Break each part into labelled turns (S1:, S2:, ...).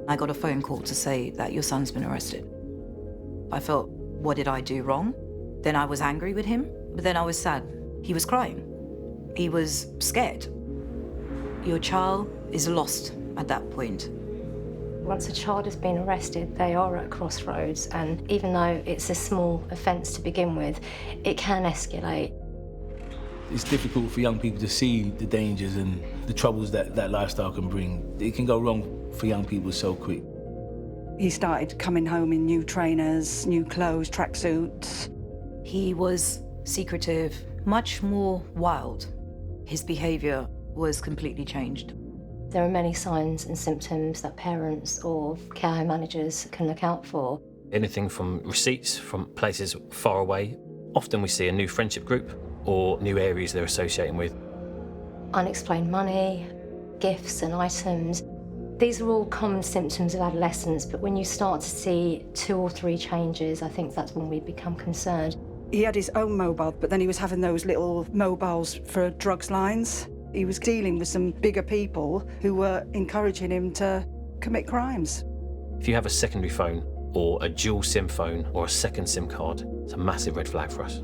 S1: I got a phone call to say that your son's been arrested. I felt, what did I do wrong? Then I was angry with him, but then I was sad. He was crying. He was scared. Your child is lost at that point.
S2: Once a child has been arrested, they are at a crossroads, and even though it's a small offence to begin with, it can escalate.
S3: It's difficult for young people to see the dangers and the troubles that lifestyle can bring. It can go wrong for young people so quick.
S4: He started coming home in new trainers, new clothes, tracksuits.
S1: He was secretive, much more wild. His behaviour was completely changed.
S2: There are many signs and symptoms that parents or care home managers can look out for.
S5: Anything from receipts from places far away. Often we see a new friendship group or new areas they're associating with.
S2: Unexplained money, gifts and items. These are all common symptoms of adolescence, but when you start to see 2 or 3 changes, I think that's when we become concerned.
S4: He had his own mobile, but then he was having those little mobiles for drugs lines. He was dealing with some bigger people who were encouraging him to commit crimes.
S5: If you have a secondary phone or a dual SIM phone or a second SIM card, it's a massive red flag for us.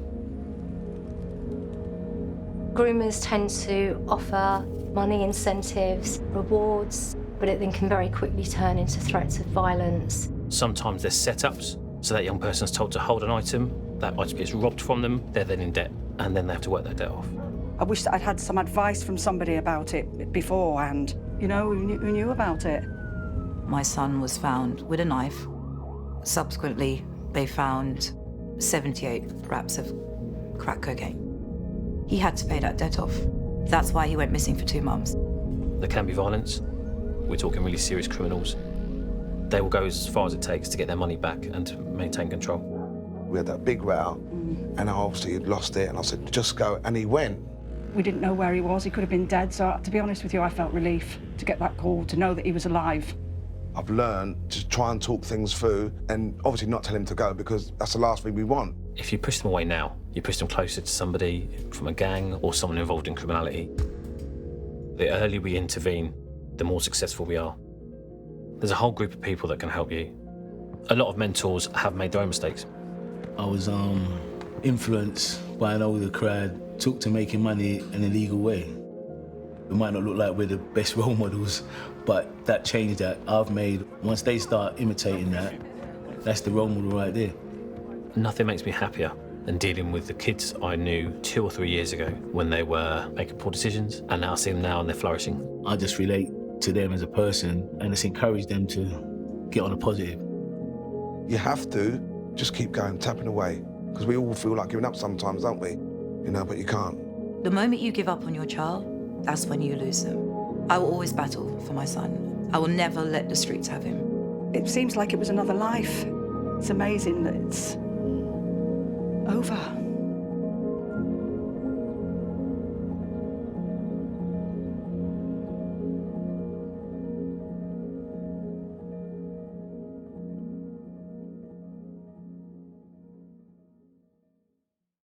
S2: Groomers tend to offer money incentives, rewards, but it then can very quickly turn into threats of violence.
S5: Sometimes there's setups, so that young person's told to hold an item, that item gets robbed from them, they're then in debt, and then they have to work that debt off.
S4: I wish that I'd had some advice from somebody about it beforehand, you know, who knew about it.
S1: My son was found with a knife. Subsequently, they found 78 wraps of crack cocaine. He had to pay that debt off. That's why he went missing for 2 months.
S5: There can be violence. We're talking really serious criminals. They will go as far as it takes to get their money back and to maintain control.
S6: We had that big row, and obviously he'd lost it, and I said, just go, and he went.
S4: We didn't know where he was. He could have been dead, so to be honest with you, I felt relief to get that call, to know that he was alive.
S6: I've learned to try and talk things through, and obviously not tell him to go, because that's the last thing we want.
S5: If you push them away now, you push them closer to somebody from a gang or someone involved in criminality. The earlier we intervene, the more successful we are. There's a whole group of people that can help you. A lot of mentors have made their own mistakes.
S3: I was influenced by an older crowd, took to making money in a legal way. It might not look like we're the best role models, but that change that I've made, once they start imitating that, that's the role model right there.
S5: Nothing makes me happier than dealing with the kids I knew 2 or 3 years ago when they were making poor decisions, and now I see them now and they're flourishing.
S3: I just relate to them as a person, and it's encouraged them to get on a positive.
S6: You have to just keep going, tapping away, because we all feel like giving up sometimes, don't we? You know, but you can't.
S1: The moment you give up on your child, that's when you lose them. I will always battle for my son. I will never let the streets have him.
S4: It seems like it was another life. It's amazing that it's over.